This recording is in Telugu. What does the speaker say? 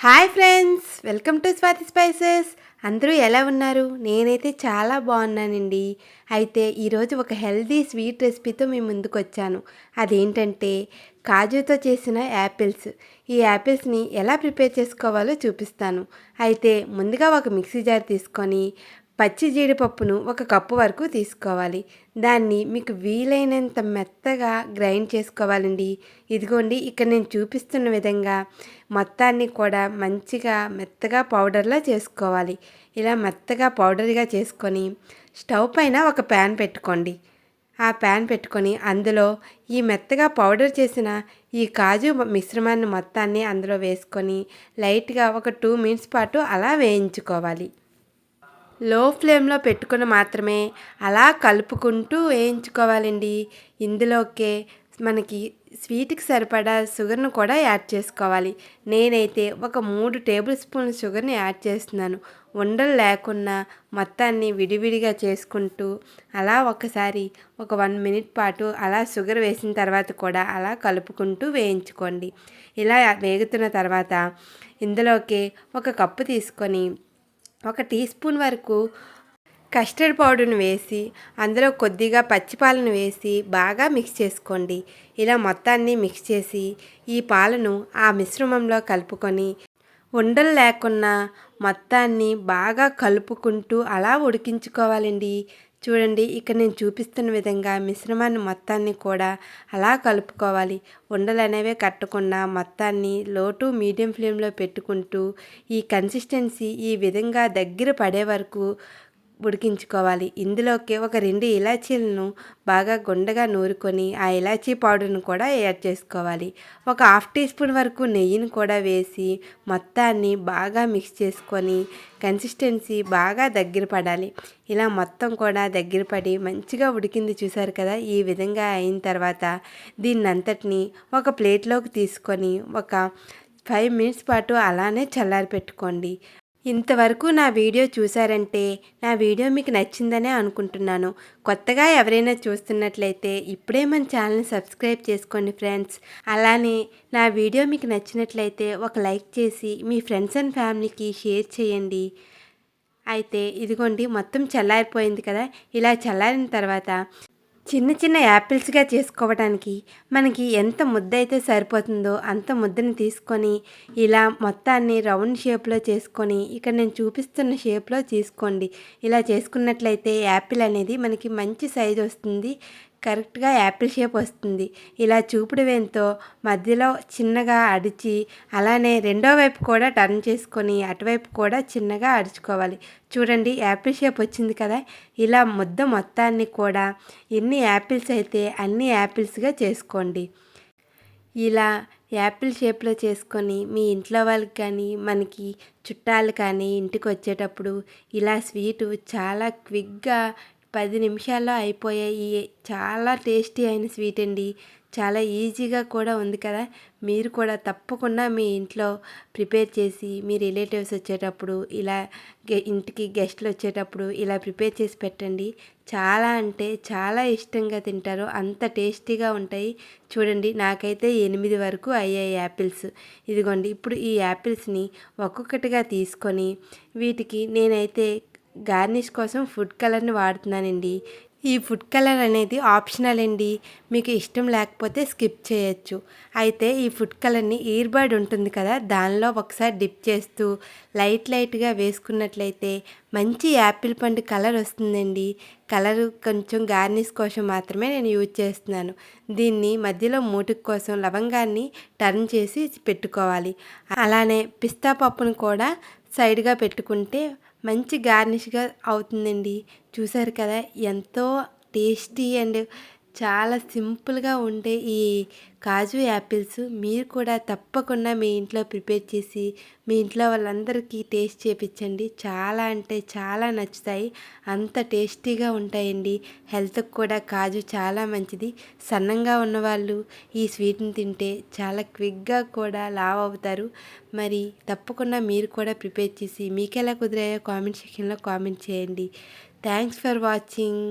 Hi friends, welcome to Swathi spices. అందరూ ఎలా ఉన్నారు? నేనైతే చాలా బాగున్నానండి. అయితే ఈరోజు ఒక హెల్దీ స్వీట్ రెసిపీతో మీ ముందుకు వచ్చాను. అదేంటంటే కాజుతో చేసిన యాపిల్స్. ఈ యాపిల్స్ని ఎలా ప్రిపేర్ చేసుకోవాలో చూపిస్తాను. అయితే ముందుగా ఒక మిక్సీ జార్ తీసుకొని పచ్చి జీడిపప్పును ఒక కప్పు వరకు తీసుకోవాలి. దాన్ని మీకు వీలైనంత మెత్తగా గ్రైండ్ చేసుకోవాలండి. ఇదిగోండి, ఇక్కడ నేను చూపిస్తున్న విధంగా మొత్తాన్ని కూడా మంచిగా మెత్తగా పౌడర్లా చేసుకోవాలి. ఇలా మెత్తగా పౌడర్గా చేసుకొని స్టవ్ పైన ఒక ప్యాన్ పెట్టుకోండి. ఆ ప్యాన్ పెట్టుకొని అందులో ఈ మెత్తగా పౌడర్ చేసిన ఈ కాజు మిశ్రమాన్ని మొత్తాన్ని అందులో వేసుకొని లైట్గా ఒక 2 మినిట్స్ పాటు అలా వేయించుకోవాలి. లో ఫ్లేమ్లో పెట్టుకుని మాత్రమే అలా కలుపుకుంటూ వేయించుకోవాలండి. ఇందులోకే మనకి స్వీట్కి సరిపడా షుగర్ను కూడా యాడ్ చేసుకోవాలి. నేనైతే ఒక 3 టేబుల్ స్పూన్ల షుగర్ని యాడ్ చేస్తున్నాను. ఉండలు లేకుండా మొత్తాన్ని విడివిడిగా చేసుకుంటూ అలా ఒకసారి ఒక 1 మినిట్ పాటు అలా షుగర్ వేసిన తర్వాత కూడా అలా కలుపుకుంటూ వేయించుకోండి. ఇలా వేగుతున్న తర్వాత ఇందులోకి ఒక కప్పు తీసుకొని ఒక టీ స్పూన్ వరకు కస్టర్డ్ పౌడర్ని వేసి అందులో కొద్దిగా పచ్చిపాలను వేసి బాగా మిక్స్ చేసుకోండి. ఇలా మొత్తాన్ని మిక్స్ చేసి ఈ పాలను ఆ మిశ్రమంలో కలుపుకొని ఉండలు లేకుండా మొత్తాన్ని బాగా కలుపుకుంటూ అలా ఉడికించుకోవాలండి. చూడండి, ఇక్కడ నేను చూపిస్తున్న విధంగా మిశ్రమాన్ని మొత్తాన్ని కూడా అలా కలుపుకోవాలి. ఉండలు అనేవి కట్టకుండా మొత్తాన్ని లో టు మీడియం ఫ్లేమ్లో పెట్టుకుంటూ ఈ కన్సిస్టెన్సీ ఈ విధంగా దగ్గర పడే వరకు ఉడికించుకోవాలి. ఇందులోకి ఒక 2 ఇలాచీలను బాగా గుండగా నూరుకొని ఆ ఇలాచీ పౌడర్ను కూడా యాడ్ చేసుకోవాలి. ఒక హాఫ్ టీ స్పూన్ వరకు నెయ్యిని కూడా వేసి మొత్తాన్ని బాగా మిక్స్ చేసుకొని కన్సిస్టెన్సీ బాగా దగ్గర పడాలి. ఇలా మొత్తం కూడా దగ్గర పడి మంచిగా ఉడికింది, చూసారు కదా. ఈ విధంగా అయిన తర్వాత దీన్నంతటిని ఒక ప్లేట్లోకి తీసుకొని ఒక 5 మినిట్స్ పాటు అలానే చల్లారి పెట్టుకోండి. ఇంతవరకు నా వీడియో చూసారంటే నా వీడియో మీకు నచ్చిందనే అనుకుంటున్నాను. కొత్తగా ఎవరైనా చూస్తున్నట్లయితే ఇప్పుడే మన ఛానల్ని సబ్స్క్రైబ్ చేసుకోండి ఫ్రెండ్స్. అలానే నా వీడియో మీకు నచ్చినట్లయితే ఒక లైక్ చేసి మీ ఫ్రెండ్స్ అండ్ ఫ్యామిలీకి షేర్ చేయండి. అయితే ఇదిగోండి, మొత్తం చల్లారిపోయింది కదా. ఇలా చల్లారిన తర్వాత చిన్న చిన్న యాపిల్స్గా చేసుకోవడానికి మనకి ఎంత ముద్ద అయితే సరిపోతుందో అంత ముద్దను తీసుకొని ఇలా మొత్తాన్ని రౌండ్ షేప్లో చేసుకొని ఇక్కడ నేను చూపిస్తున్న షేప్లో తీసుకోండి. ఇలా చేసుకున్నట్లయితే యాపిల్ అనేది మనకి మంచి సైజు వస్తుంది, కరెక్ట్గా యాపిల్ షేప్ వస్తుంది. ఇలా చూపుడు వేలుతో మధ్యలో చిన్నగా అడిచి అలానే రెండో వైపు కూడా టర్న్ చేసుకొని అటువైపు కూడా చిన్నగా అడుచుకోవాలి. చూడండి, యాపిల్ షేప్ వచ్చింది కదా. ఇలా ముద్ద మొత్తాన్ని కూడా ఎన్ని యాపిల్స్ అయితే అన్ని యాపిల్స్గా చేసుకోండి. ఇలా యాపిల్ షేప్లో చేసుకొని మీ ఇంట్లో వాళ్ళకి కానీ మనకి చుట్టాలు కానీ ఇంటికి వచ్చేటప్పుడు ఇలా స్వీటు చాలా క్విక్గా 10 నిమిషాల్లో అయిపోయే ఈ చాలా టేస్టీ అయిన స్వీట్ అండి. చాలా ఈజీగా కూడా ఉంది కదా. మీరు కూడా తప్పకుండా మీ ఇంట్లో ప్రిపేర్ చేసి మీ రిలేటివ్స్ వచ్చేటప్పుడు ఇలా ఇంటికి గెస్ట్లు వచ్చేటప్పుడు ఇలా ప్రిపేర్ చేసి పెట్టండి. చాలా అంటే చాలా ఇష్టంగా తింటారు, అంత టేస్టీగా ఉంటాయి. చూడండి, నాకైతే 8 వరకు అయ్యాయి యాపిల్స్. ఇదిగోండి, ఇప్పుడు ఈ యాపిల్స్ని ఒక్కొక్కటిగా తీసుకొని వీటికి నేనైతే గార్నిష్ కోసం ఫుడ్ కలర్ని వాడుతున్నానండి. ఈ ఫుడ్ కలర్ అనేది ఆప్షనల్ అండి, మీకు ఇష్టం లేకపోతే స్కిప్ చేయొచ్చు. అయితే ఈ ఫుడ్ కలర్ని ఇయర్ బడ్ ఉంటుంది కదా, దానిలో ఒకసారి డిప్ చేస్తూ లైట్గా వేసుకున్నట్లయితే మంచి యాపిల్ పండు కలర్ వస్తుందండి. కలర్ కొంచెం గార్నిష్ కోసం మాత్రమే నేను యూజ్ చేస్తున్నాను. దీన్ని మధ్యలో మూటుకు కోసం లవంగాన్ని టర్న్ చేసి పెట్టుకోవాలి. అలానే పిస్తా పప్పును కూడా సైడ్గా పెట్టుకుంటే మంచి గార్నిష్గా అవుతుందండి. చూసారు కదా, ఎంతో టేస్టీ అండ్ చాలా సింపుల్గా ఉండే ఈ కాజు యాపిల్స్ మీరు కూడా తప్పకుండా మీ ఇంట్లో ప్రిపేర్ చేసి మీ ఇంట్లో వాళ్ళందరికీ టేస్ట్ చేయించండి. చాలా అంటే చాలా నచ్చుతాయి, అంత టేస్టీగా ఉంటాయండి. హెల్త్కి కూడా కాజు చాలా మంచిది. సన్నంగా ఉన్నవాళ్ళు ఈ స్వీట్ని తింటే చాలా క్విక్గా కూడా లావ్ అవుతారు. మరి తప్పకుండా మీరు కూడా ప్రిపేర్ చేసి మీకు ఎలా కుదిరాయో కామెంట్ సెక్షన్లో కామెంట్ చేయండి. Thanks for watching.